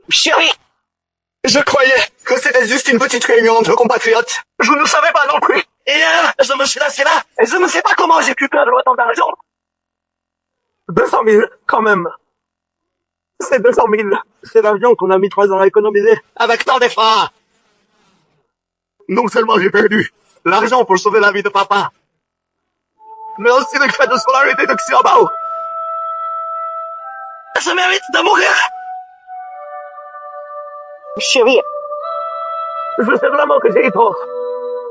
Chérie, je croyais que c'était juste une petite réunion entre compatriotes. Je ne savais pas non plus. Hier, je me suis lassé là, et je ne sais pas comment j'ai pu perdre autant d'argent. 200 000, quand même. C'est 200 000. C'est l'argent qu'on a mis 3 ans à économiser. Avec tant d'efforts. Non seulement j'ai perdu l'argent pour sauver la vie de papa, mais aussi les frais de scolarité de Xiaobao. Je mérite de mourir. Chérie, je sais vraiment que j'ai eu tort,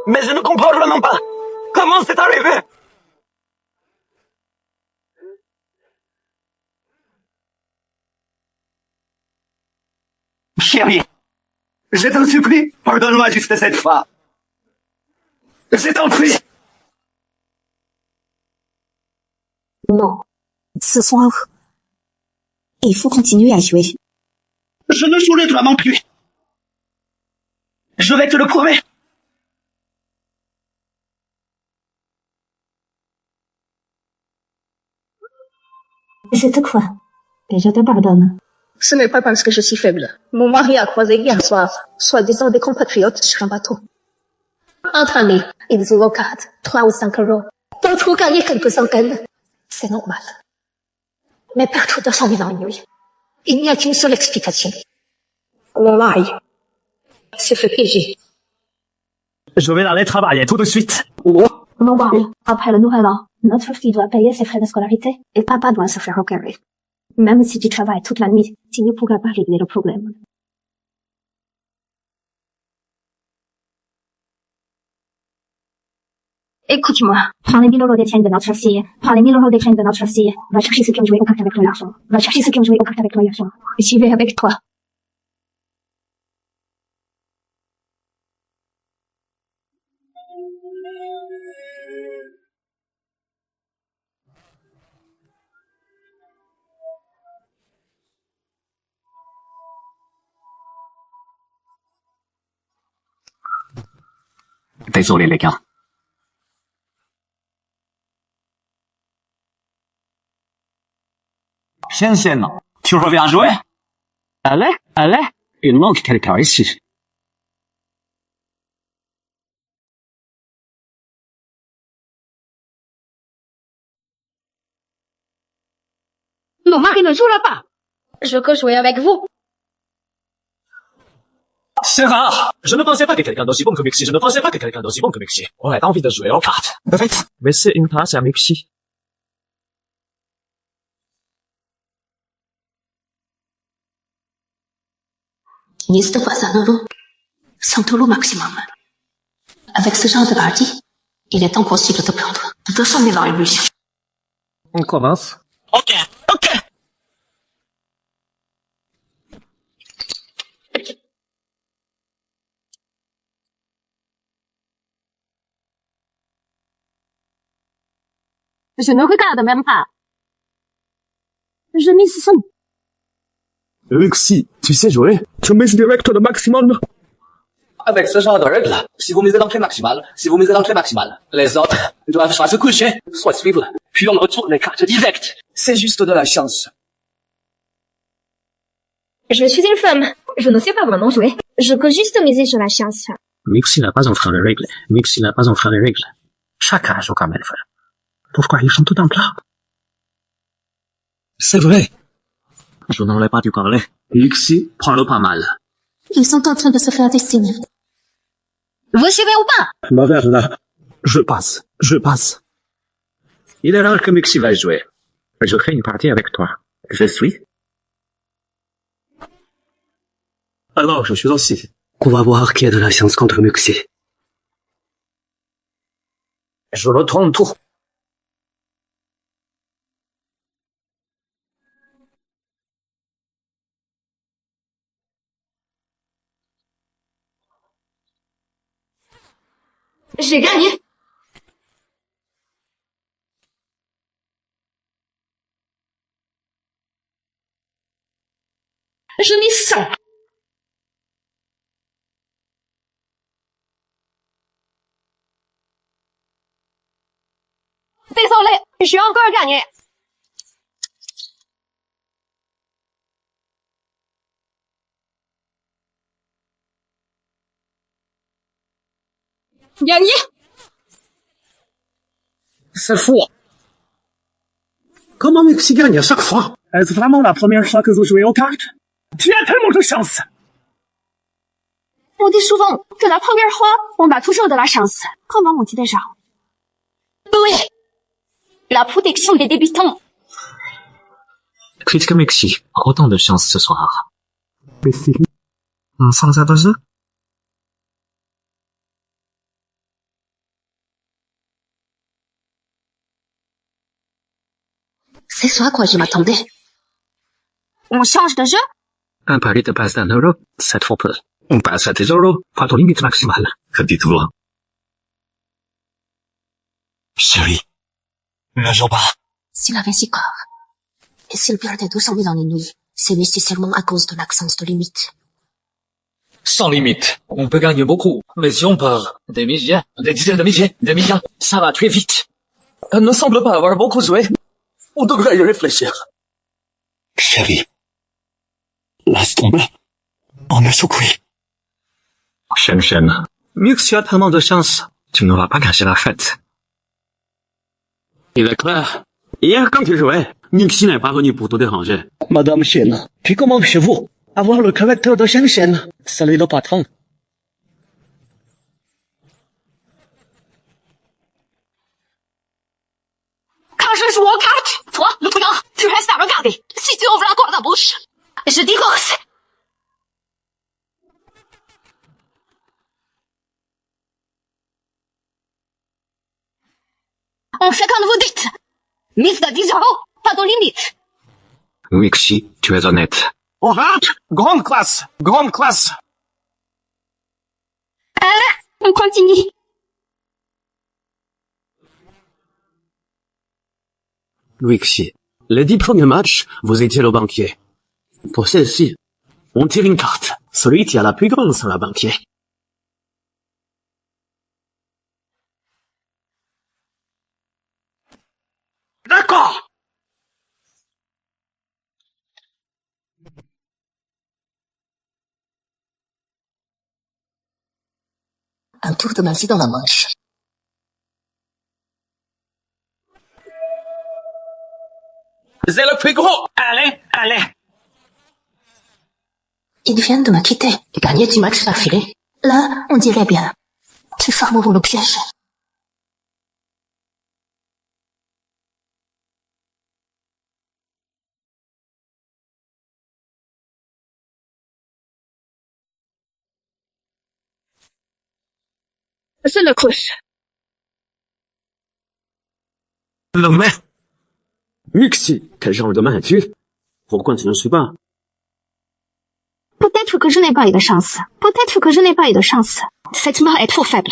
mais je ne comprends vraiment pas comment c'est arrivé. Chérie, je t'en supplie, pardonne-moi juste cette fois. Je t'en prie. Non, ce soir, il faut continuer à jouer. Je ne jouerai toi non plus. Je vais te le prouver. Je te crois, et je te pardonne. Ce n'est pas parce que je suis faible. Mon mari a croisé hier soir, soi-disant des compatriotes sur un bateau. Entre amis, ils vous encadrent 3 ou 5 euros. D'autres ont gagné quelques centaines. C'est normal. Mais partout dans son ennui, il n'y a qu'une seule explication. Mon mari s'est fait piéger. Je vais aller travailler tout de suite. Mon mari, après le nouvel an, notre fille doit payer ses frais de scolarité et papa doit se faire opérer. Même si tu travailles toute la nuit, tu ne pourras pas régler le problème. Écoute-moi, prends les 1000 euros des chaînes de notre fille, prends les 1000 euros des chaînes de notre fille, va chercher ceux qui ont joué aux cartes avec toi l'argent, va chercher ceux qui ont joué aux cartes avec toi l'argent, et j'y vais avec toi. Désolé les gars. Shenzhen, tu reviens jouer? Allez, il manque quelqu'un ici. Mon mari ne jouera pas. Je veux jouer avec vous. C'est rare. Je ne pensais pas que quelqu'un d'aussi bon que Mixi, aurait envie de jouer aux cartes. Mais c'est une place à Mixi. N'hésite pas à euro. 100 euros maximum. Avec ce genre de partie, il est impossible de prendre 200 000 en illusion. On commence. Ok. Je ne regarde même pas. Je mise son. Mixi, tu sais jouer? Tu mises direct le maximum. Avec ce genre de règles, si vous misez l'entrée maximale, les autres doivent soit se coucher, soit suivre, puis on retourne les cartes directes. C'est juste de la chance. Je suis une femme. Je ne sais pas vraiment jouer. Je peux juste miser sur la chance. Mixi n'a pas enfreint les règles. Chacun joue comme elle veut. Pourquoi ils sont tout en plat? C'est vrai. Je n'aurais pas dû parler. Mixi, prends-le pas mal. Ils sont en train de se faire des signes. Vous suivez ou pas? Ma verre là. Je passe. Il est rare que Mixi va jouer. Je fais une partie avec toi. Je suis. Alors, je suis aussi. On va voir qui a de la chance contre Mixi. Je retourne tout. J'ai gagné. Je mise 100. Désolé, j'ai encore gagné. Gagné. C'est fou. Comment Mixi gagne à chaque fois? Est-ce vraiment la première fois que vous jouez aux cartes? Tu as tellement de chance. On dit souvent que la première fois, on a toujours de la chance. Comment on dit déjà? Oui. La protection des débutants. Critique Mixi, autant de chance ce soir. Mixi. Sans ça de jeu? C'est ce à quoi je m'attendais. On change de jeu? Un pari de base d'un euro, cette fois peu. On passe à des euros, pas de limite maximale. Que dites-vous? Chérie, ne joue pas. S'il avait si corps, et s'il perdait 200 000 en une nuit, c'est nécessairement à cause de l'absence de limite. Sans limite. On peut gagner beaucoup. Mais si on perd des milliers, des dizaines de milliers, des milliards, ça va très vite. Elle ne semble pas avoir beaucoup joué. On devrait y réfléchir. Chérie, laisse tomber. On est sous cuit. Shen, Mixi a tellement de chance. Tu ne vas pas gâcher la fête. Il est clair. Hier, quand tu jouais, Mixi n'est pas venu pour te déranger. Madame Shen, puis comment chez vous? Avoir le caractère de Shen, celui le patron. Quand je joue aux cartes, toi, le connard, tu restes à regarder. Si tu ouvres encore la bouche, je divorce. On fait comme vous dites. Mise de 10 euros, pas de limite. Mixi, tu es honnête. On rentre. Grande classe. Grande classe. On continue. Mixi, les 10 premiers matchs, vous étiez le banquier. Pour celle-ci, on tire une carte. Celui qui a la plus grande sera banquier. D'accord. Un tour de magie dans la manche. C'est le plus gros. Allez. Ils viennent de me quitter et gagner 10 matchs d'affilée. Là, on dirait bien. Tu fermeront le piège. C'est le crush. Le main. Mixi, quel genre de main es-tu? Pourquoi tu ne suis pas? Peut-être que je n'ai pas eu de chance. Peut-être que je n'ai pas eu de chance. Cette main est trop faible.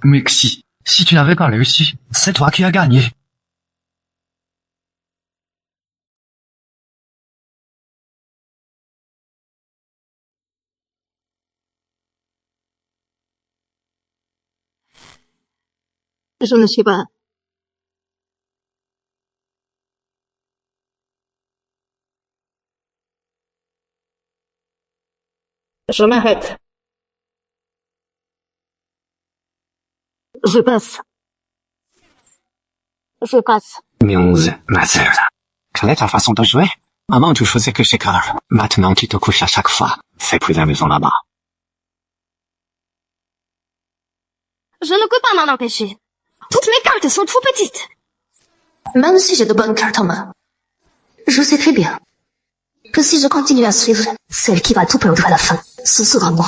Mixi, si tu n'avais pas réussi, c'est toi qui as gagné. Je ne suis pas. Je m'arrête. Je passe. Je passe. Muse, ma sœur. Quelle est ta façon de jouer? Maman, tu faisais que chez Carl. Maintenant, tu te couches à chaque fois. C'est plus amusant là-bas. Je ne peux pas m'en empêcher. Toutes mes cartes sont trop petites. Même si j'ai de bonnes cartes en main, je sais très bien que si je continue à suivre, celle qui va tout perdre à la fin, ce sera moi.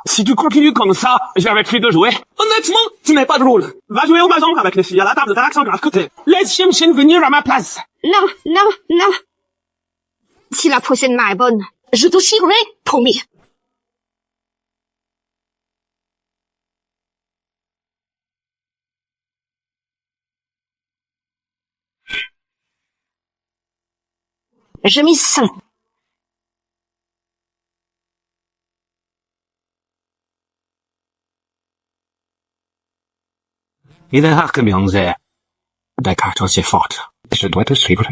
Si tu continues comme ça, j'arrêterai de jouer. Honnêtement, tu n'es pas drôle. Va jouer au mahjong avec les filles à la table de l'accent grave côté. Laisse Shen venir à ma place. Non. Si la prochaine main est bonne, Je te chierai, promis. je mise 100. Il est rare que Muse ait des cartes aussi fortes. Je dois te suivre.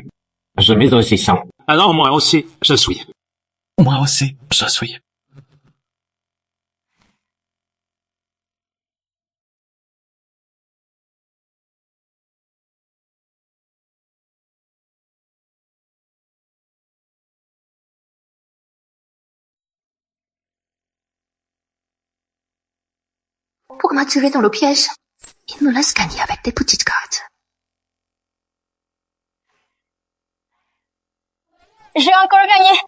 Je mise aussi 100. Alors moi aussi, je suis. Moi aussi, je suis. Pour m'attirer dans le piège, il me laisse gagner avec des petites cartes. J'ai encore gagné.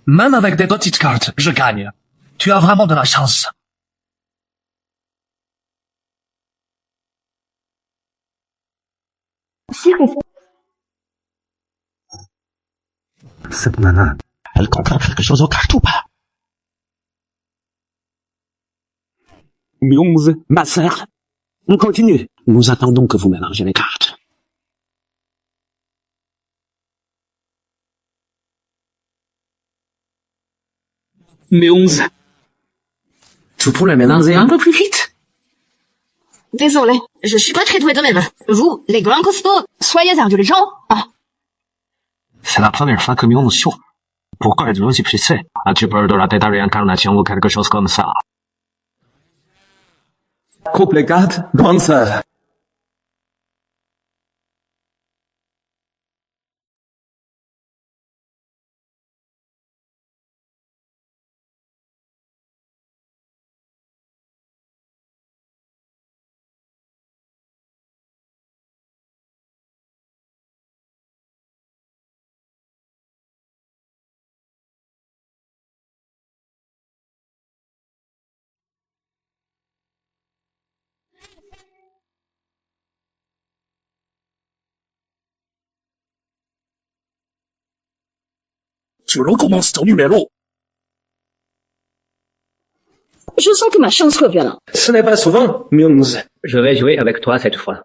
Même avec des petites cartes, je gagne. Tu as vraiment de la chance. Cette nana, elle comprend quelque chose aux cartes ou pas? Myongs, ma sœur. On continue. Nous attendons que vous mélangez les cartes. Myongs. Tu pourrais mélanger un peu plus vite? Désolé, je suis pas très doué de mes mains. Vous, les grands costauds, soyez indulgents. Ah. C'est la première fois que Myong souffre. Pourquoi êtes-vous aussi pressé? As-tu peur de la tête à réincarnation ou quelque chose comme ça? Coupe les cartes, grande sœur. Tu recommences ton numéro. Je sens que ma chance revient là. Ce n'est pas souvent, Myongs. Je vais jouer avec toi cette fois.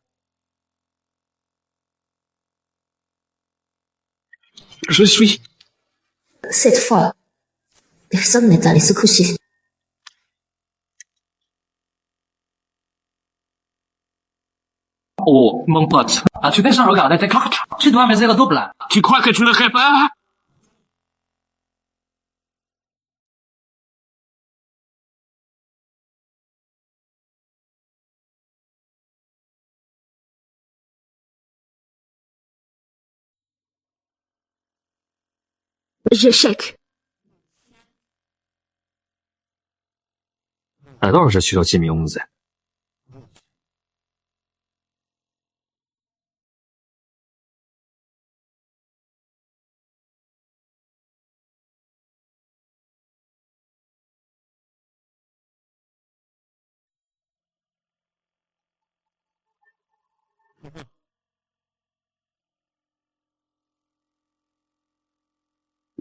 Je suis. Cette fois, personne n'est allé se coucher. Oh, mon pote, as-tu déjà regardé tes cartes? Tu dois miser le double. Tu crois que tu le ferais pas? J'échec. Alors je suis aussi Myongs.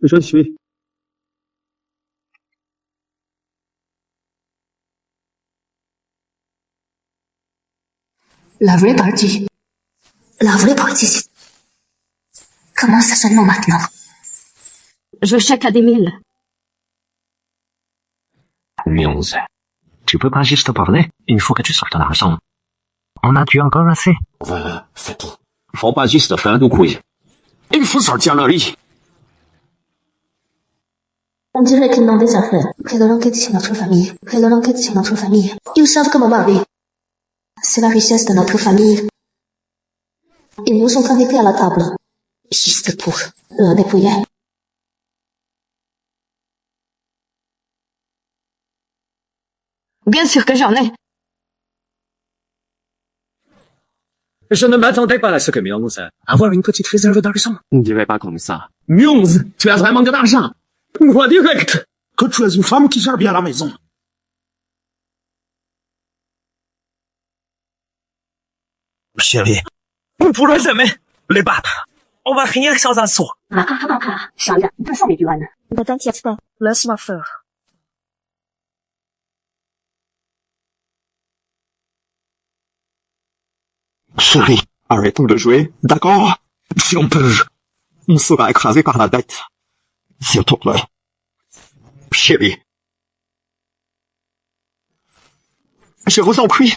Je suis. La vraie partie. La vraie partie. Commence seulement maintenant. Je chèque à des mille. Myongs. Tu peux pas juste parler. Il faut que tu sortes l'argent. En as-tu encore assez? Voilà, c'est tout. Faut pas juste faire du couille. Il faut sortir le riz. On dirait qu'ils n'ont des affaires. Près de l'enquête sur notre famille. Près de l'enquête sur notre famille. Ils savent que mon mari. C'est la richesse de notre famille. Ils nous ont invités à la table. Juste pour le dépouiller. Bien sûr que j'en ai. Je ne m'attendais pas à ce que Myongs avoir une petite réserve d'argent. Ne dirais pas comme ça. Myongs, tu as vraiment de l'argent. On voit direct que tu es une femme qui gère bien la maison. Chérie, on pourra jamais les battre. On va finir sans un sou. Ma carte bancaire, change 200 000 yuan. Ne t'inquiète pas. Laisse-moi faire. Chérie, arrêtons de jouer, d'accord? Si on peut, on sera écrasé par la dette. S'il te plaît. Chérie. Je vous en prie.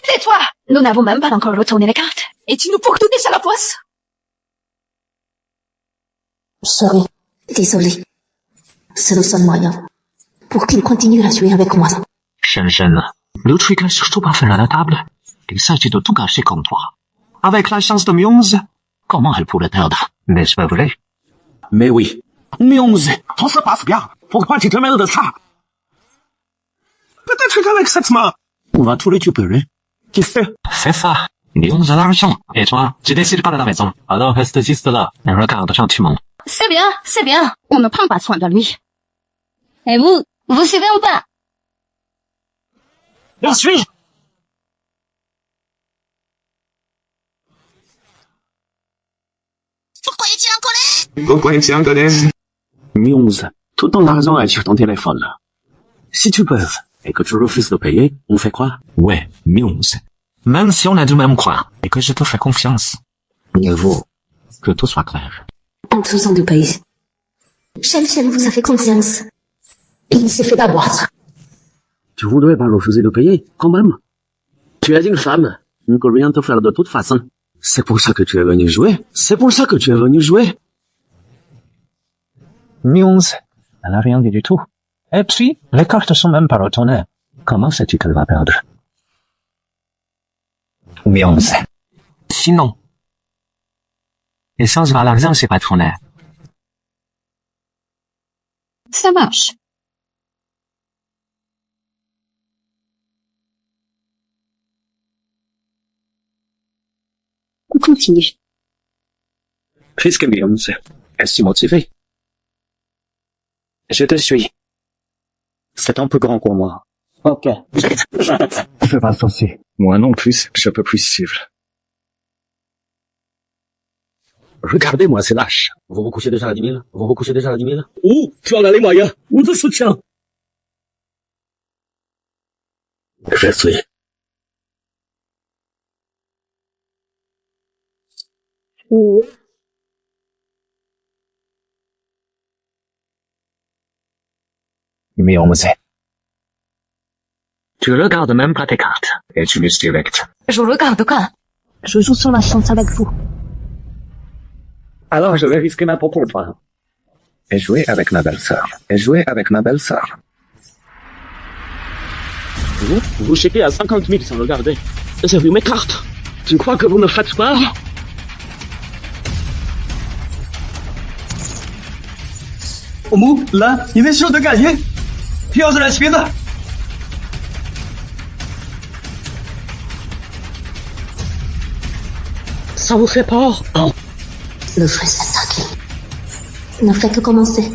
Tais-toi! Nous n'avons même pas encore retourné les cartes. Et tu nous portes déjà la poisse. Sorry. Désolé. C'est le seul moyen pour qu'il continue à jouer avec moi. 深深啊，le truc est surtout pas faire à la table. Il s'agit de tout gâcher comme toi. Avec la chance de Muse, comment elle pourrait perdre? N'est-ce pas vrai? Mais oui. Muse, tout se passe bien. Pourquoi tu te mêles de ça? Peut-être qu'avec cette main, on va tout récupérer. Qui sait? C'est ça. Muse a l'argent. Et toi, tu décides pas de la maison. Alors reste juste là et regarde gentiment. C'est bien. On ne prend pas soin de lui. Et vous suivez ou pas? Bien sûr. Pourquoi est-il en colère? Pourquoi es-tu en colère? Muse, tout ton argent est sur ton téléphone. Si tu peux, et que tu refuses de payer, on fait quoi? Ouais, Muse. Même si on a du même coin, et que je te fais confiance, mieux vaut que tout soit clair. En faisant du pays. Shen vous a fait confiance. Il s'est fait abattre. Tu voudrais pas refuser de payer, quand même? Tu es une femme. On ne peut rien te faire de toute façon. C'est pour ça que tu es venu jouer. Muse, elle a rien dit du tout. Et puis, les cartes sont même pas retournées. Comment sais-tu qu'elle va perdre? Muse. Sinon, échange vers l'argent chez Patronnet. Ça marche. On continue. Puisque Muse, es-tu motivé? Je te suis. C'est un peu grand pour moi. Ok. Fais pas de souci. Moi non plus, je peux plus suivre. Regardez-moi ces lâches. Vous vous couchez déjà à 10 000? Ouh, tu en as les moyens. On te soutient. Je suis. Muse. Tu regardes même pas tes cartes, et tu mises direct. Je regarde quand? Je joue sur la chance avec vous. Alors je vais risquer ma peau pour toi. Et jouer avec ma belle-sœur. Vous checkez à 50 000 sans regarder. J'ai vu mes cartes. Tu crois que vous ne faites pas? Omu, là, il est sûr de gagner. Pioche la suite. Ça vous fait peur? Le jeu s'attaque. Ne fait que commencer.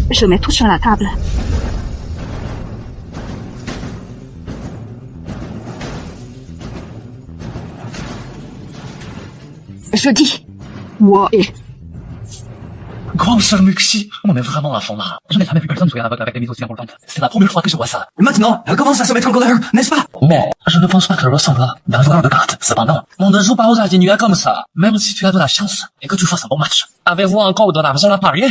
Je mets tout sur la table. Je dis. Ouais. Grande sœur Muxi, on est vraiment à fond là. Je n'ai jamais vu personne jouer avec des mises aussi importantes. C'est la première fois que je vois ça. Maintenant, elle commence à se mettre en colère, n'est-ce pas? Mais je ne pense pas qu'elle ressemble à d'un joueur de cartes. Cependant, on ne joue pas aux atténués comme ça. Même si tu as de la chance et que tu fasses un bon match. Avez-vous encore de l'argent à parier?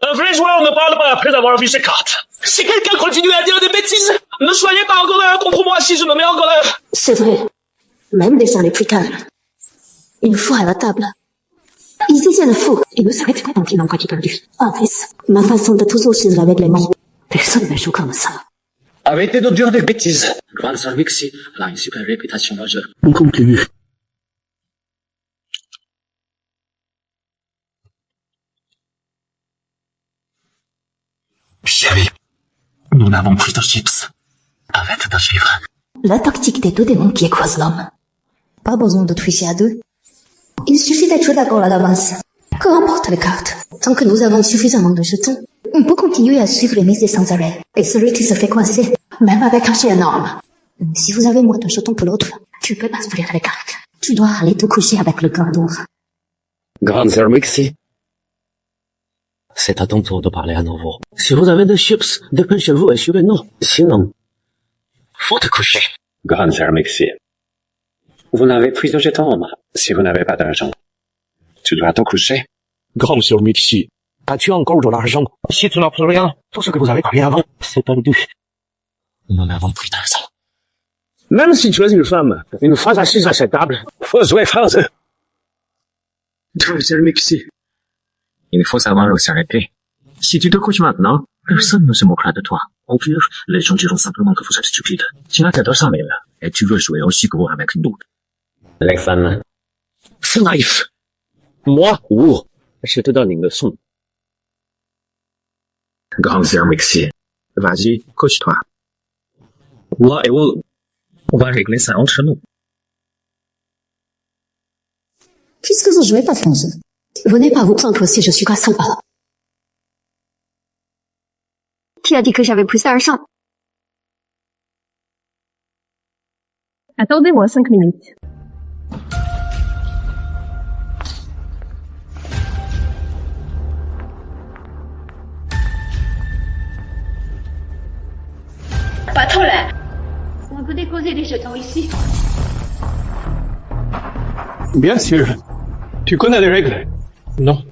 Un vrai joueur ne parle pas après avoir vu ses cartes. Si quelqu'un continue à dire des bêtises, ne soyez pas en colère contre moi si je me mets en colère. C'est vrai. Même les gens les plus calmes. Une fois à la table, ils disaient le fou. Ils ne savaient pas donc ils n'ont pas perdu. En plus, ma façon de toujours suivre avec les mots. Personne ne joue comme ça. Arrêtez de dire des bêtises. Grande sœur Muxi, elle a une super réputation dans le jeu. On continue. Chérie, nous n'avons plus de chips. Arrête de suivre. La tactique des deux démons qui écrasent l'homme. Pas besoin de tricher à deux. Il suffit d'être d'accord à l'avance. Peu importe les cartes. Tant que nous avons suffisamment de jetons, on peut continuer à suivre les mises sans arrêt. Et celui qui se fait coincer, même avec un chien énorme. Si vous avez moins de jetons que l'autre, tu peux pas ouvrir les cartes. Tu dois aller te coucher avec le gardeur. Grande sœur Muxi. C'est à ton tour de parler à nouveau. Si vous avez des chips, dépêchez-vous et suivez-nous. Sinon, faut te coucher. Grande sœur Muxi. Vous n'avez plus de jetons, si vous n'avez pas d'argent. Tu dois te coucher. Grande sœur Muxi, as-tu encore de l'argent? Si tu n'as plus rien, tout ce que vous avez pris avant, c'est perdu. Nous n'avons plus d'argent. Même si tu es une fois assise à cette table, faut jouer français. C'est le Mexique. Il faut savoir où s'arrêter. Si tu te couches maintenant, personne ne se moquera de toi. Au pire, les gens diront simplement que vous êtes stupide. Tu n'as que 200 000 et tu veux jouer aussi gros avec nous. Les femmes, c'est naïf. Moi, je te donne une leçon. Grand sœur Mexique, vas-y, couche-toi. Moi et vous, on va régler ça entre nous. Puisque vous jouez pas français, venez pas vous plaindre si je suis pas sympa. Qui a dit que j'avais plus d'argent? Attendez-moi 5 minutes. Pas trop là. On peut déposer les jetons ici. Bien sûr. Tu connais les règles? Non.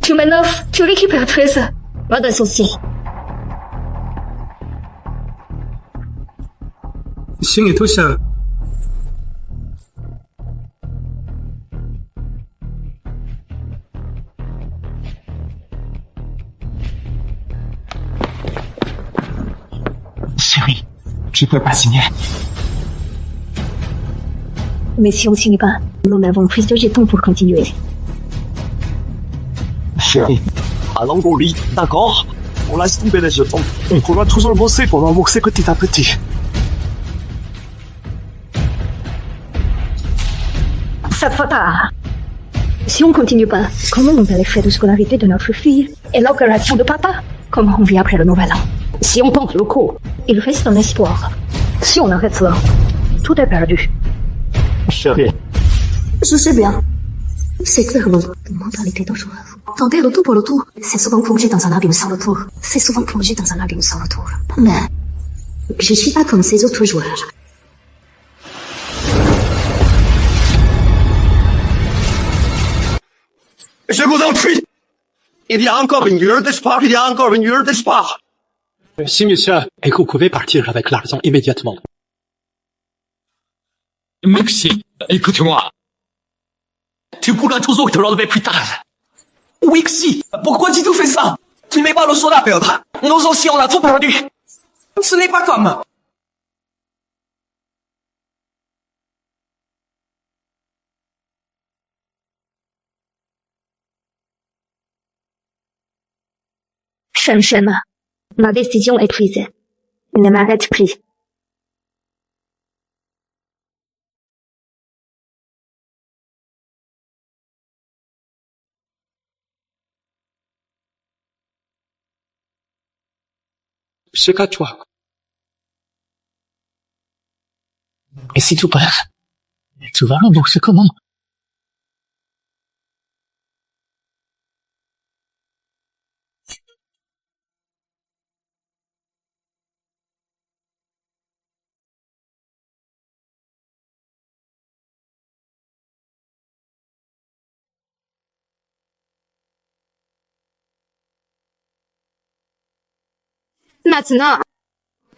Tu m'énerves, tu récupères 13. Pas de souci. 心里头想， Chérie, tu peux pas signer. Mais si on signe pas, nous n'avons plus de jetons pour continuer. Chérie, Allons au lit, d'accord? On laisse tomber les jetons. On pourra toujours bosser pour rembourser petit à petit. C'est trop tard. Si on continue pas, comment on paie les frais de scolarité de notre fille et l'opération de papa? Comment on vit après le nouvel an? Si on tente le coup, il reste un espoir. Si on arrête là, tout est perdu. Chérie, Je sais bien. C'est clair, votre mentalité de joueur. Tenter le tout pour le tout, c'est souvent plongé dans un abîme sans retour. C'est souvent plongé dans un abîme sans retour. Mais, je suis pas comme ces autres joueurs. je vous en prie. Il y a encore une lueur d'espoir, il y a encore une lueur d'espoir. Si monsieur, et que vous pouvez partir avec l'argent immédiatement. Mexique, écoute-moi. Tu pourras toujours te relever plus tard. Wixi, pourquoi tu fais ça? Tu n'es pas le seul à perdre. Nous aussi on a tout perdu. Ce n'est pas comme... Shen, ma décision est prise. Ne m'arrête plus. C'est qu'à toi. Et si tu perds, tu vas rembourser comment? Maintenant,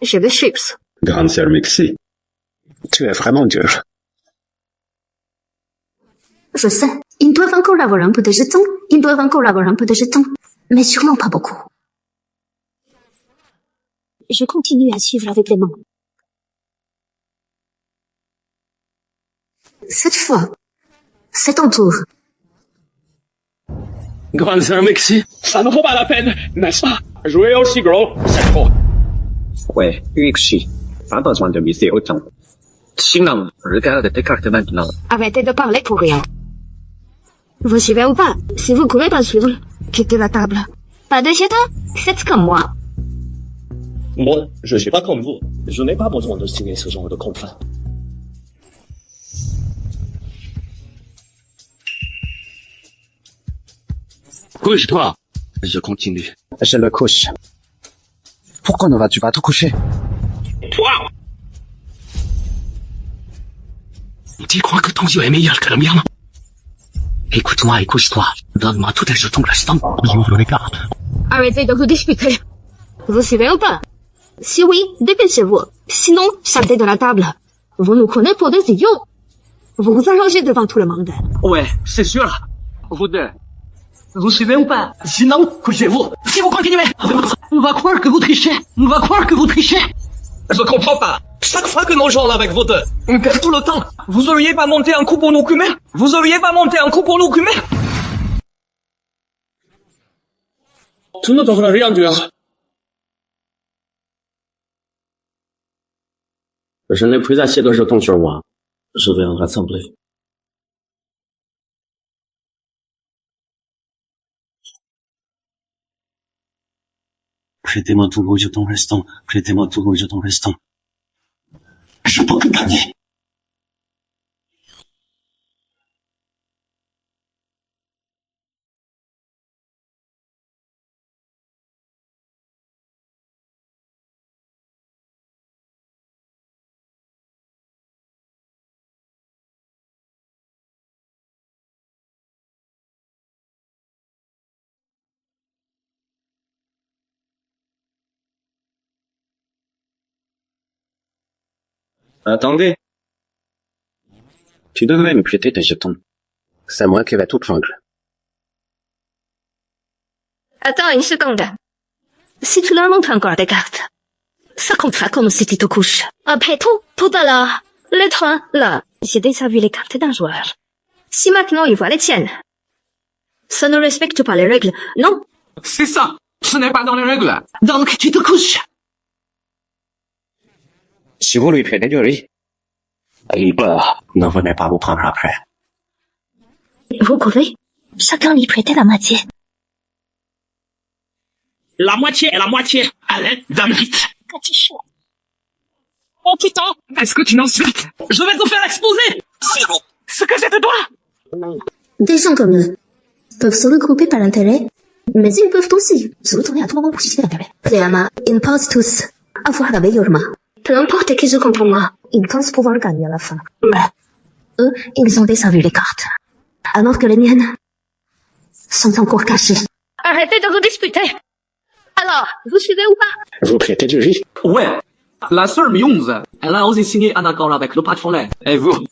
je veux chips. Grande sœur Mexique, tu es vraiment dur. Je sais, ils doivent encore avoir un peu de jetons, mais sûrement pas beaucoup. Je continue à suivre avec les mains. Cette fois, c'est ton tour. Grande sœur Mexique, ça ne vaut pas la peine, n'est-ce pas? Jouer aussi gros, c'est trop. Ouais, Mexique, pas besoin de miser autant. Sinon, regarde tes cartes maintenant. Arrêtez de parler pour rien. Vous suivez ou pas? Si vous ne pouvez pas suivre, quittez la table. Pas de jetons? Faites comme moi. Moi, je suis pas comme vous. Je n'ai pas besoin de signer ce genre de contrat. Couche-toi. Je continue. Je le couche. Pourquoi ne vas-tu pas te coucher? Toi! Tu crois que ton yeux est meilleur que le mien? Écoute-moi et couche-toi. Donne-moi tous tes jetons restants. J'ouvre les cartes. Arrêtez de vous disputer. Vous suivez ou pas? Si oui, dépêchez-vous. Sinon, sortez de la table. Vous nous prenez pour des idiots. Vous vous arrangez devant tout le monde. Ouais, c'est sûr. Vous deux. Vous suivez ou pas? Sinon, couchez-vous. Si vous continuez, on va croire que vous trichez. On va croire que vous trichez. Je comprends pas. Chaque fois que nous jouons avec vous deux, on perd tout le temps. Vous auriez pas monté un coup pour nous cumer? Vous auriez pas monté un coup pour nous cumer? 真的都不能这样子啊！Je n'ai plus assez de jetons sur moi. Je vais en rassembler. Prêtez-moi tous vos jetons restants. Prêtez-moi tous vos jetons restants. Je peux plus gagner. Attendez. Tu devrais me prêter tes jetons. C'est moi qui vais tout prendre. Attends une seconde. Si tu leur montres encore des cartes, ça comptera comme si tu te couches. Après tout à l'heure, les trois, là, j'ai déjà vu les cartes d'un joueur. Si maintenant il voit les tiennes, ça ne respecte pas les règles, non? C'est ça. Ce n'est pas dans les règles. Donc, tu te couches. Si vous lui prêtez du riz, il peut. Ne venez pas vous prendre après. Vous pouvez chacun lui prêter la moitié. La moitié et la moitié. Allez, donne vite. Petit chien. Oh putain, est-ce que tu n'insultes? Je vais te faire exploser. Ce que c'est de toi. Des gens comme eux peuvent se regrouper par intérêt, mais ils peuvent aussi se retourner à tout moment pour susciter l'intérêt. Clairement, ils pensent tous avoir la meilleure main. Peu importe qui joue contre moi, ils pensent pouvoir gagner à la fin. Mais eux, ils ont déjà vu les cartes, alors que les miennes sont encore cachées. Arrêtez de vous disputer. Alors, vous suivez ou pas? Vous prêtez du riz? Ouais. La sœur Myonze, elle a osé signer un accord avec le patron lait. Et vous?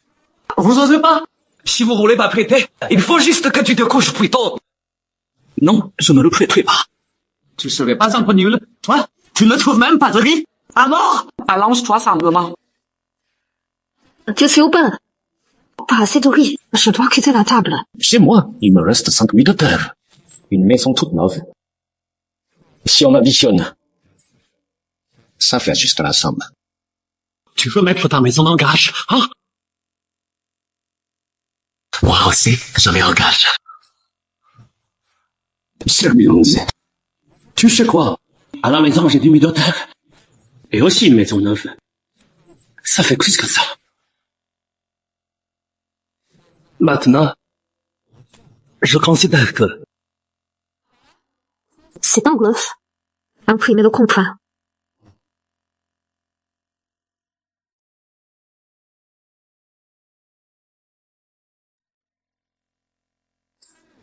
Vous osez pas? Si vous voulez pas prêter, il faut juste que tu te couches plus tôt. Non, je ne le prêterai pas. Tu serais pas un peu nul, toi? Tu ne trouves même pas de riz? Alors, allonge-toi simplement. Tu sais ou pas? Pas assez de riz. Je dois quitter la table. Chez moi, il me reste 5 000 de terre. Une maison toute neuve. Si on additionne, ça fait juste la somme. Tu veux mettre ta maison en gage, hein? Moi aussi, je mets en gage. Sœur Myonze, tu sais quoi? À la maison, j'ai 10 000 de terre. Et aussi une maison neuve. Ça fait plus que ça. Maintenant, je considère que C'est un bluff. Imprimez le contrat.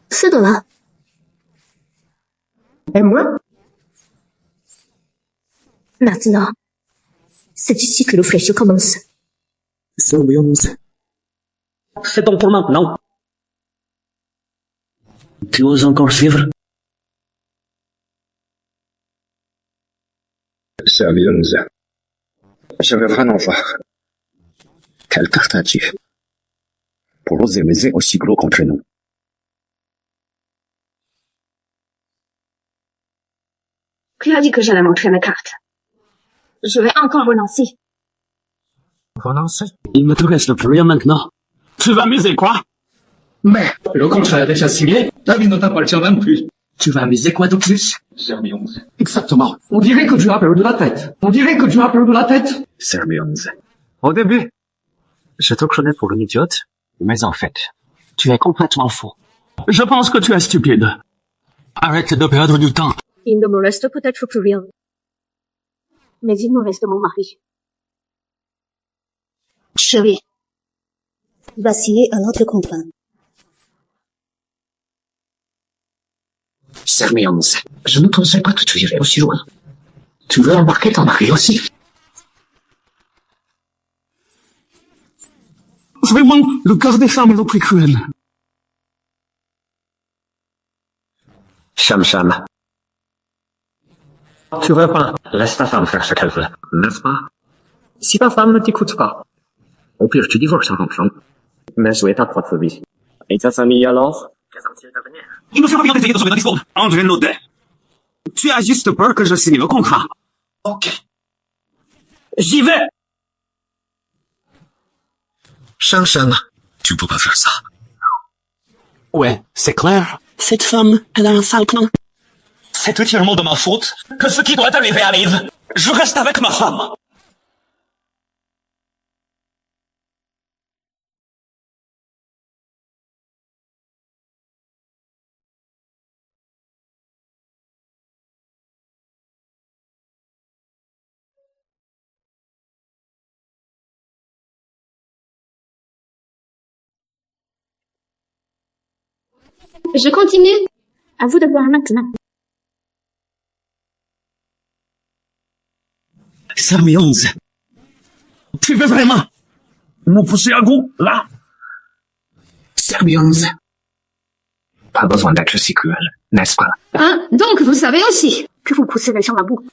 C'est de là. Et moi? Maintenant, c'est ici que le flèche commence. Sœur Myonze, c'est donc pour maintenant. Tu oses encore suivre? Sœur Myonze, je veux vraiment voir. Quelle carte as-tu pour oser miser aussi gros contre nous? Qui a dit que j'allais montrer mes cartes? Je vais encore renoncer. Renoncer? Il ne te reste plus rien maintenant. tu vas miser quoi? Mais, le contrat est déjà signé, ta vie ne t'appartient même plus. Tu vas miser quoi de plus? Sœur Myonze. Exactement. On dirait que tu as perdu la tête. On dirait que tu as perdu la tête. Sœur Myonze, Au début, je te prenais pour une idiote, mais en fait, tu es complètement fou. Je pense que tu es stupide. Arrête de perdre du temps. Il ne me reste peut-être plus rien. Mais il me reste mon mari. Chérie, va signer un autre contrat. Sœur Myonze, je ne pensais pas que tu irais aussi loin. Tu veux embarquer ton mari aussi? vraiment le cœur des femmes le plus cruel. Cham Cham. Tu veux pas, laisse ta femme faire ce qu'elle veut, n'est-ce pas? Si ta femme ne t'écoute pas, au pire tu divorces en enfant. Mais jouer ta propre vie. Et ta famille alors? Qu'est-ce que tu veux devenir? Il me fait pas bien d'essayer de sauver notre discours. André Naudet. Tu as juste peur que je signe le contrat. Ok. J'y vais. Cham Cham, tu peux pas faire ça. Ouais, c'est clair. Cette femme, elle a un sale plan. C'est entièrement de ma faute que ce qui doit arriver arrive. Je reste avec ma femme. Je continue. À vous de voir maintenant. Sermi 11. Tu veux vraiment me pousser à bout, là? Sermi 11. Pas besoin d'être si cruel, n'est-ce pas? Hein? Donc, vous savez aussi que vous poussez les gens à bout.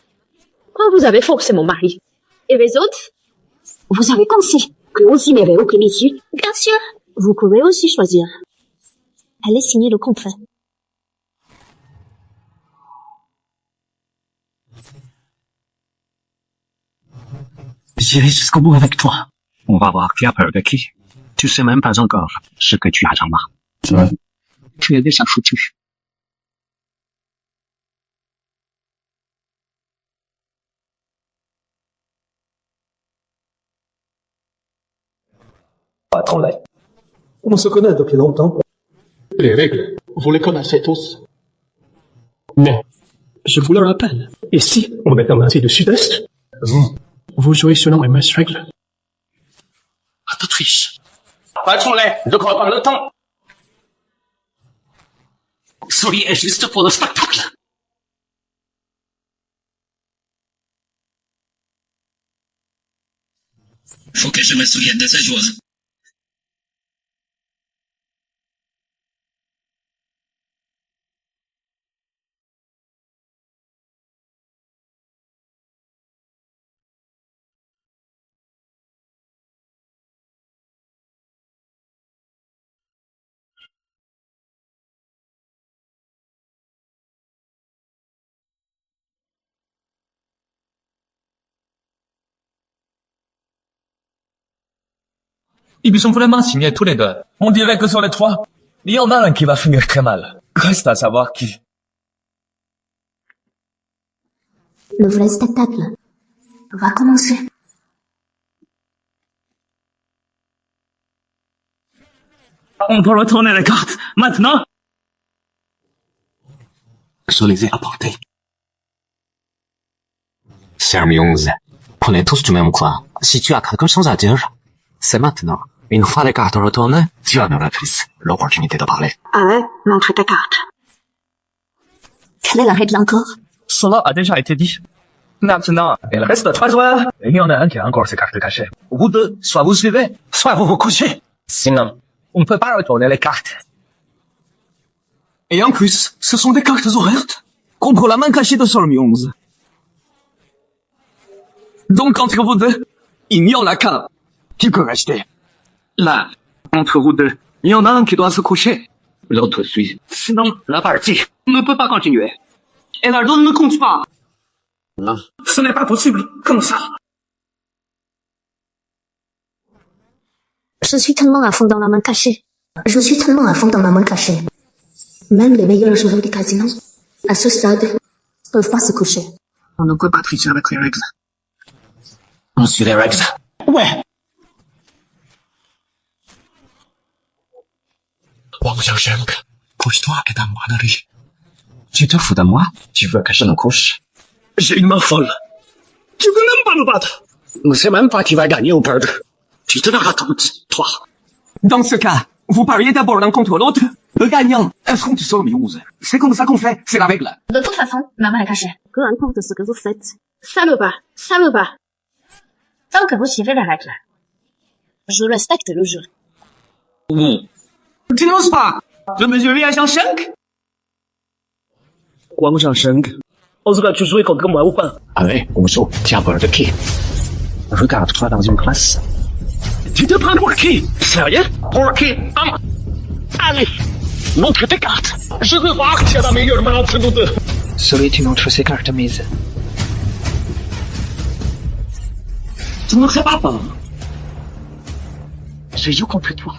Quand vous avez forcé mon mari. Et les autres? Vous avez pensé que aussi mes aucune issue? Bien sûr. Vous pouvez aussi choisir. Allez signer le contrat. J'irai jusqu'au bout avec toi. On va voir qui a peur de qui. Tu sais même pas encore ce que tu attendras. Tu es déjà foutu. Patron là. On se connaît depuis longtemps. Les règles, vous les connaissez tous. Mais, je vous le rappelle, ici, on est dans l'Asie du Sud-Est. Vous jouez selon les mêmes règles. À ta triche. Patron lait, je crois pas le temps. Souriez juste pour le spectacle. Faut que je me souvienne de ce jour. Ils sont vraiment signés tous les deux. On dirait que sur les trois, il y en a un qui va finir très mal. Reste à savoir qui. Le vrai spectacle va commencer. On peut retourner les cartes. Maintenant? Je les ai apportées. Sermi 11. Prenez tous du même coin. Si tu as quelque chose à dire, c'est maintenant. Une fois les cartes retournées, tu en auras plus l'opportunité de parler. Ah, montre ta carte. Quelle est la règle encore? Cela a déjà été dit. Maintenant, il reste 3 joueurs. Il y en a un qui a encore ses cartes cachées. Vous deux, soit vous suivez, soit vous vous couchez. Sinon, on ne peut pas retourner les cartes. Et en plus, ce sont des cartes ouvertes contre la main cachée de Sermi 11. Donc entre vous deux, il n'y en a qu'un qui peut rester. Là, entre vous deux, il y en a un qui doit se coucher. L'autre suit. Sinon, la partie ne peut pas continuer. Et la donne ne compte pas. Non. Ce n'est pas possible, comme ça. Je suis tellement à fond dans la main cachée. Je suis tellement à fond dans ma main cachée. Même les meilleurs joueurs du casino, à ce stade, peuvent pas se coucher. On ne peut pas tricher avec les règles. On suit les règles. Ouais. Couche-toi et donne-moi la riche. Tu te fous de moi? Tu veux que je me couche? J'ai une main folle. Tu veux même pas me battre. Ne sais même pas qui va gagner ou perdre. Tu te la racontes, toi. Dans ce cas, vous pariez d'abord l'un contre l'autre. Le gagnant affronte Sermi 11. C'est comme ça qu'on fait, c'est la règle. De toute façon, ma main est cachée. Peu importe ce que vous faites. Ça me va, ça me va. Tant que vous suivez la règle. Je respecte le jeu. 5. Tu n'oses pas. Je mesure bien像 5. 光上升个，我这个去水口跟我玩。 Allez, on saut, tiens Paul de pied. Regarde-toi dans une glace. Tu te prends pour qui? Sérieux? Pour qui? Allez, montre tes cartes. Je veux voir qui a la meilleure main entre nous deux. Celui qui montre ses cartes mises. Tu ne sais pas peur. Je joue contre toi.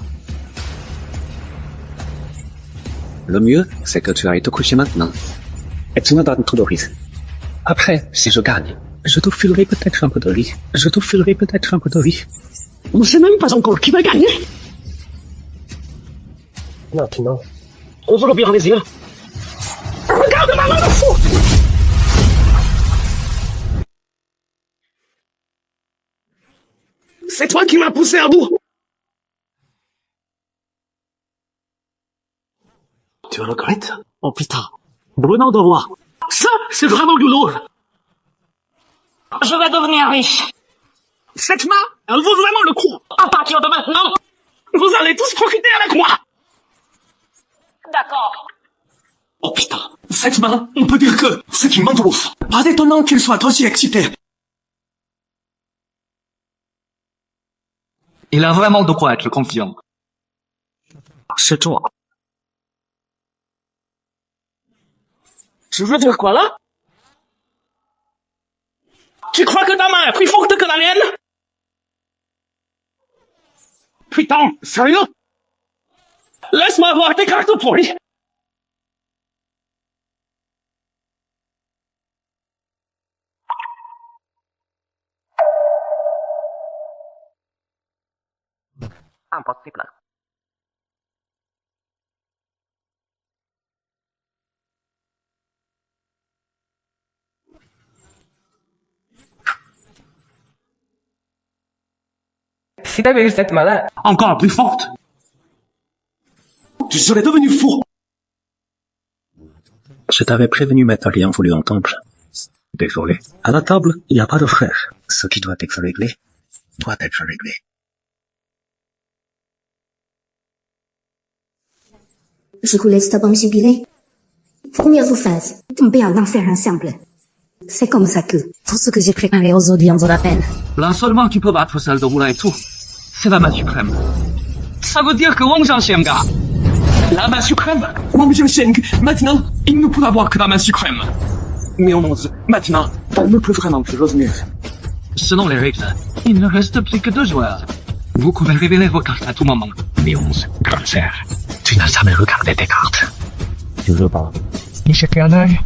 Le mieux, c'est que tu ailles te coucher maintenant. Et tu me donnes tout le risque. Après, si je gagne, je te filerai peut-être un peu de riz. On ne sait même pas encore qui va gagner. Maintenant, ouvre bien les yeux. Regarde ma main de fou. C'est toi qui m'as poussé à bout. Tu regrettes? Oh putain. Bruno de Roi. Ça, c'est vraiment du lourd. Je vais devenir riche. Cette main, elle vaut vraiment le coup. À partir de maintenant. Vous allez tous profiter avec moi. D'accord. Oh putain, cette main, on peut dire que c'est une mandoufle. Pas étonnant qu'il soit aussi excité. Il a vraiment de quoi être confiant. C'est toi. Tu veux dire quoi là? Tu crois que ta main est plus forte que la mienne? Putain, sérieux? Laisse-moi voir tes cartes pourries. Impossible. Si t'avais eu cette main-là, Encore plus forte. Tu serais devenu fou. Je t'avais prévenu, mais t'as rien voulu entendre. Désolé. À la table, il n'y a pas de frère. Ce qui doit être réglé, doit être réglé. Je vous laisse d'abord me jubiler. Première phase, tomber en enfer ensemble. C'est comme ça que tout ce que j'ai préparé aujourd'hui en vaut la peine. Là seulement tu peux battre celle de Wula et tout. C'est la main suprême. Ça veut dire que Wang Zhangxiang a la main suprême. Wang Zhangxiang, maintenant, il ne pourra avoir que la main suprême. Mais 11, maintenant, on ne peut vraiment plus revenir. Selon les règles, il ne reste plus que 2 joueurs. Vous pouvez révéler vos cartes à tout moment. Mais 11, grande sœur, tu n'as jamais regardé tes cartes. Tu veux pas? y jeter un œil.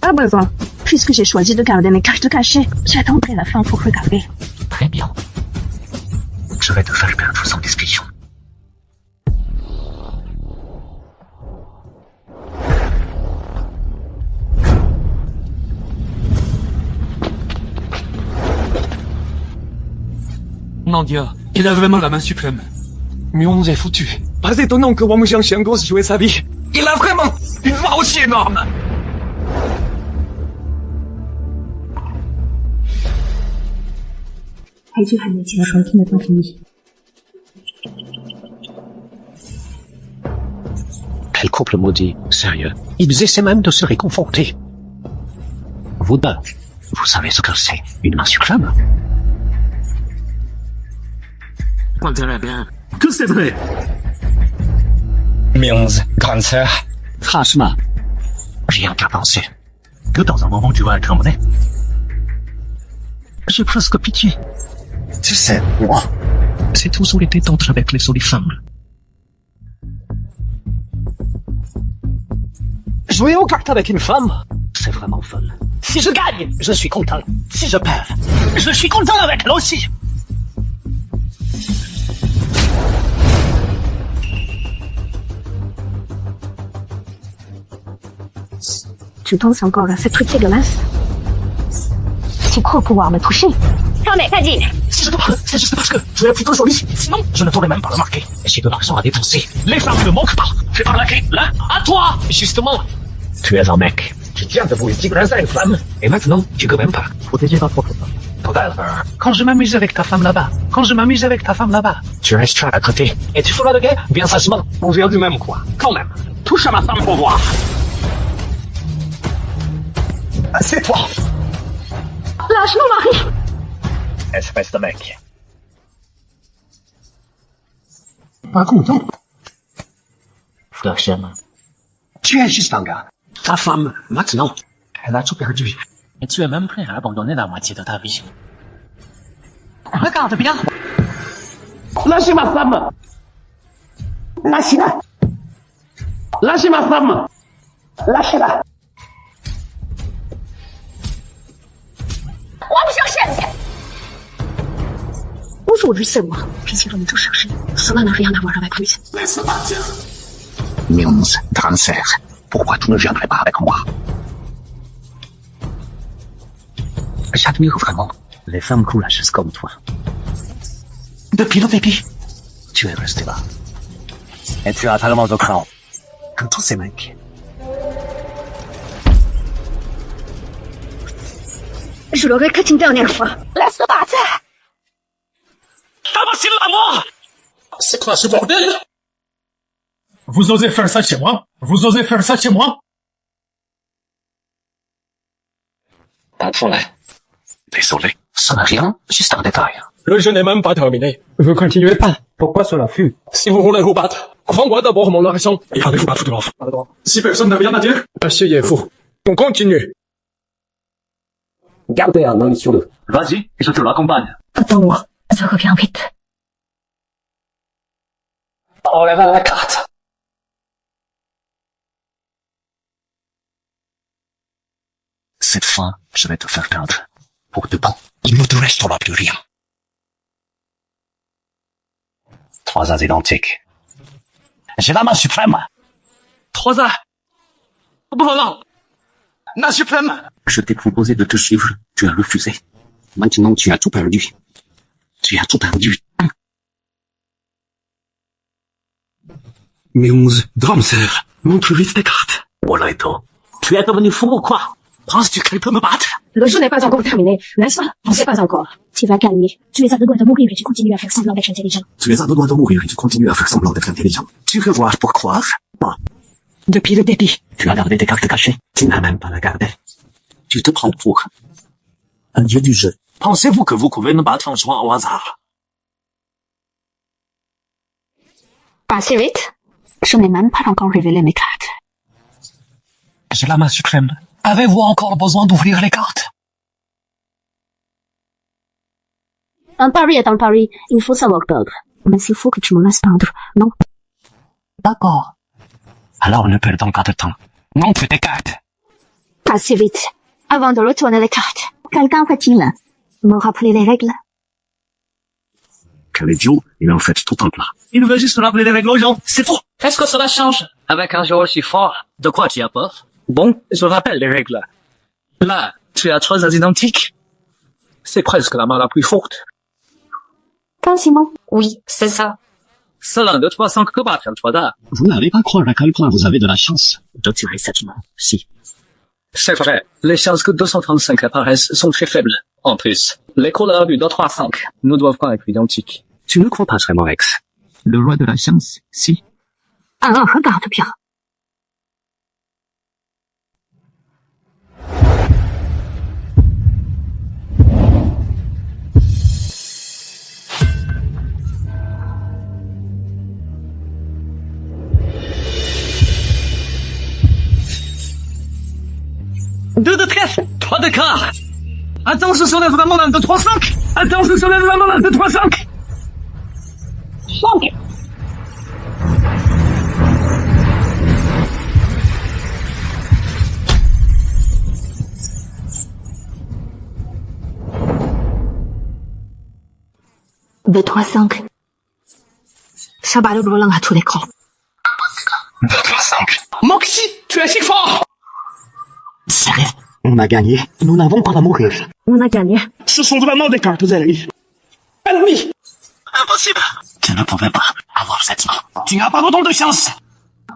Pas besoin. Puisque j'ai choisi de garder mes cartes cachées, j'attendrai la fin pour regarder. Très bien. Je vais te faire perdre sans discussion. Mon Dieu, il a vraiment la main suprême. Mion est foutu. Pas étonnant que Wang Zhangxiang ose jouer sa vie. Il a vraiment une voix aussi énorme. Quel couple maudit, sérieux. Ils essaient même de se réconforter. Vous deux, vous savez ce que c'est, une main suprême? On dirait bien que c'est vrai. Mionze, grande sœur. Franchement, rien qu'à penser que dans un moment tu vas être emmené. J'ai presque pitié. Tu sais, moi, j'ai toujours été tendre avec les jolies femmes. Jouer aux cartes avec une femme, C'est vraiment fun. si je gagne, je suis content. Si je perds, je suis content avec elle aussi. Tu penses encore à ce truc dégueulasse? Tu crois pouvoir me toucher? Non mais vas-y. Si je te parle, c'est juste parce que tu es plutôt jolie. Sinon, je ne t'aurais même pas remarqué. J'ai de l'argent à dépenser. Les femmes ne manquent pas. Fais par la clé, là, à toi. Justement, tu es un mec. Tu tiens debout et tu à une femme. Et maintenant, tu peux même pas protéger ta propre femme. Quand je m'amuse avec ta femme là-bas, tu resteras à côté. Et tu feras le gars bien sagement. On vient du même coin. Quand même. Touche à ma femme pour voir. C'est toi. Lâche mon mari. Espèce de mec. Pas content. Frère Sherman, Tu es juste un gars. Ta femme, maintenant, elle a tout perdu. et tu es même prêt à abandonner la moitié de ta vie. Regarde bien. Lâchez ma femme. Lâchez-la. Lâchez ma femme. Lâchez-la. Aujourd'hui, c'est moi. Je suis venu te chercher. Cela n'a rien à voir avec lui. Laisse partir. Mills, Drancer, pourquoi tu ne viendrais pas avec moi? J'admire vraiment les femmes courageuses comme toi. Depuis le début, tu es resté là. Et tu as tellement de cran que tous ces mecs. Je le regrette une dernière fois. Laisse-le partir. C'est quoi ce bordel? Vous osez faire ça chez moi? Vous osez faire ça chez moi? Désolé, ce n'est rien, juste un détail. Le jeu n'est même pas terminé. Vous continuez pas. Pourquoi cela fut? Si vous voulez vous battre, rends-moi d'abord mon argent et allez vous battre de l'enfant. Si personne n'a rien à dire, asseyez-vous. On continue. Gardez un œil sur eux. Vas-y, je te l'accompagne. Attends-moi. Je reviens vite. Enlève la carte. Cette fois, je vais te faire perdre. Pour de bon. Il ne te restera plus rien. 3 as identiques. J'ai la main suprême. 3 as. Voilà. La suprême. Je t'ai proposé de te suivre. Tu as refusé. Maintenant, tu as tout perdu. Tu as tout perdu. Mills, Dramser, montre vite tes cartes. Olaito, tu es devenu fou ou quoi? Penses-tu qu'il peut me battre? Le jeu n'est pas encore terminé, n'est-ce pas? On ne sait pas encore. Tu vas gagner. Tu es à 2 doigts de mourir et tu continues à faire semblant d'être intelligent. Tu es à 2 doigts de mourir et tu continues à faire semblant d'être intelligent. Tu veux voir pourquoi? Moi. Depuis le début, tu as gardé tes cartes cachées. Tu n'as même pas la gardée. Tu te prends pour Un dieu du jeu. Pensez-vous que vous pouvez me battre en jouant au hasard? Pas si vite. Je n'ai même pas encore révélé mes cartes. J'ai la main suprême. Avez-vous encore besoin d'ouvrir les cartes? Un pari est un pari. Il faut savoir perdre. Mais s'il faut que tu me laisses perdre, non. D'accord. Alors ne perdons pas de temps. Montre tes cartes. Pas si vite. Avant de retourner les cartes, quelqu'un peut-il me rappeler les règles? Quel idiot, il en fait tout un plat. Il veut juste rappeler les règles aux gens. C'est tout. Qu'est-ce que cela change? Avec un jeu aussi fort. De quoi tu as peur? Bon, je rappelle les règles. Là, tu as 3 as identiques. C'est presque la main la plus forte. Quand Simon? Oui, c'est ça. C'est l'un de 300 que battre un 3 as. Vous n'allez pas croire à quel point vous avez de la chance de tirer cette main. Si. C'est vrai. Les chances que 235 apparaissent sont très faibles. En plus, les couleurs du 2, 3, 5 ne doivent pas être identiques. Tu ne crois pas vraiment, Rex? Le roi de la chance, si. Alors, regarde bien. Deux de trèfle, 3 de quart. Attends, ce serait vraiment un 2, 3, 5. Attends, ce serait vraiment un 2, 3, 5. 5. Deux, 3, 5. Ça bat le brûlant à tous les coups. 2, 3, 5. Moxie, tu es si fort. Sérieux? On a gagné. Nous n'avons pas à mourir. On a gagné. Ce sont vraiment des cartes ennemies. Ennemies! Impossible. Tu ne pouvais pas avoir cette main. Tu n'as pas autant de chance.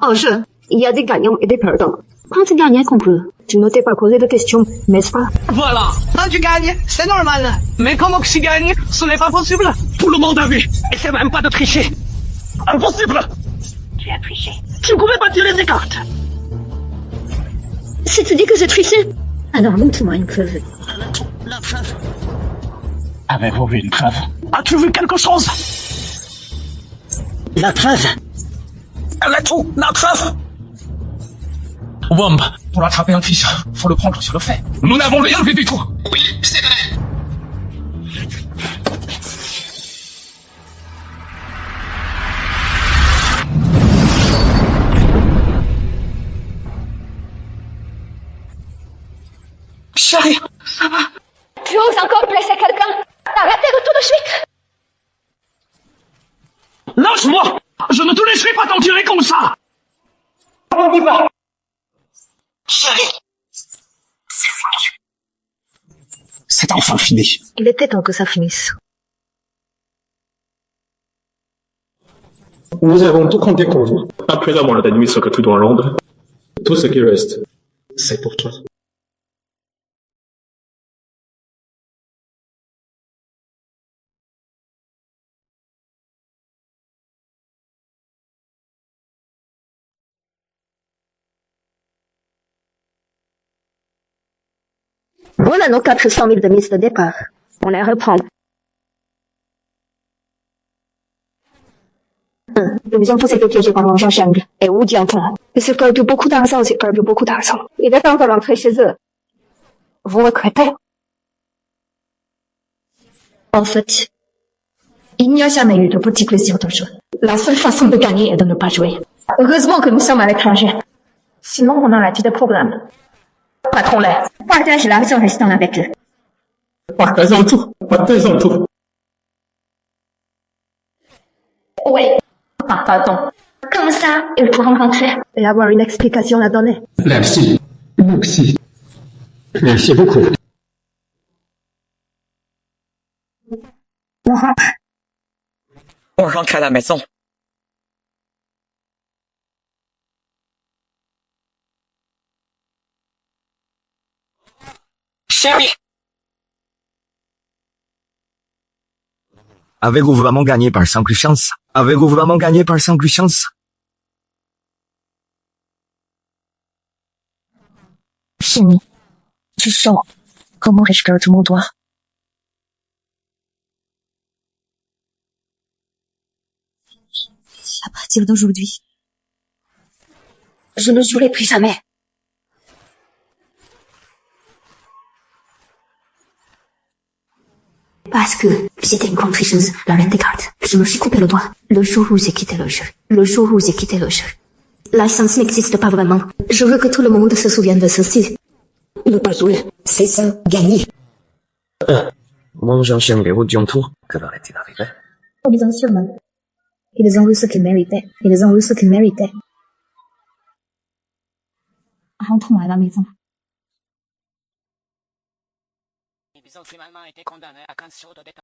En jeu, il y a des gagnants et des perdants. Quand tu gagnais contre eux, tu ne t'es pas posé de questions, n'est-ce pas? Voilà. Quand tu gagnes, c'est normal. Mais comment que tu gagnes, ce n'est pas possible. Tout le monde a vu. Et c'est même pas de tricher. Impossible. Tu as triché. Tu ne pouvais pas tirer des cartes. Si tu dis que j'ai triché, alors montre-moi une preuve. La preuve. Avez-vous vu une preuve? As-tu vu quelque chose? La preuve. La tout, la preuve. Womb, pour attraper un tricheur, faut le prendre sur le fait. Nous n'avons rien vu du tout. Oui, c'est vrai. Chérie, ça va? Tu oses encore blesser quelqu'un? Arrêtez-le tout de suite! Lâche-moi! Je ne te laisserai pas t'en tirer comme ça! On y va! Chérie! C'est fini. C'est enfin fini. Il était temps que ça finisse. Nous avons tout compté pour vous. Après avoir admis ce que tu dois rendre, tout ce qui reste, c'est pour toi. Voilà nos 400 000 de mise de départ. On les reprend. Nous ont tous été piégés par mon Jean-Cheng et Wu Jiantong. Ils perdu beaucoup d'argent, ils perdu beaucoup d'argent. Il est temps de rentrer chez eux. Vous regrettez? En fait, il n'y a jamais eu de petit plaisir de jeu. La seule façon de gagner est de ne pas jouer. Heureusement que nous sommes à l'étranger. Sinon, on aurait eu des problèmes. Patron-les, partage l'argent restant avec eux. Partageons tout. Partageons tout. Oui. Ah, pardon. Comme ça, ils pourront rentrer et avoir une explication à donner. Merci. Merci. Merci beaucoup. On rentre. On rentre à la maison. Chérie! Avez-vous vraiment gagné par simple chance? Avez-vous vraiment gagné par simple chance? Fini. Tu sors. Comment récupérer tout mon doigt? À partir d'aujourd'hui, je ne jouerai plus jamais. Parce que j'étais une grande tricheuse, la reine des cartes. Je me suis coupé le doigt le jour où j'ai quitté le jeu. Le jour où j'ai quitté le jeu. La chance n'existe pas vraiment. Je veux que tout le monde se souvienne de ceci. Ne pas jouer, c'est ça, gagner. Mon Jean-Cheng et Wu Jiantong, que leur est-il arrivé? Bien sûr, man. Ils ont eu ce qu'ils méritaient. Ils ont eu ce qu'ils méritaient. Rentrons à la maison. Ils ont finalement été condamnés à 15 jours de détention.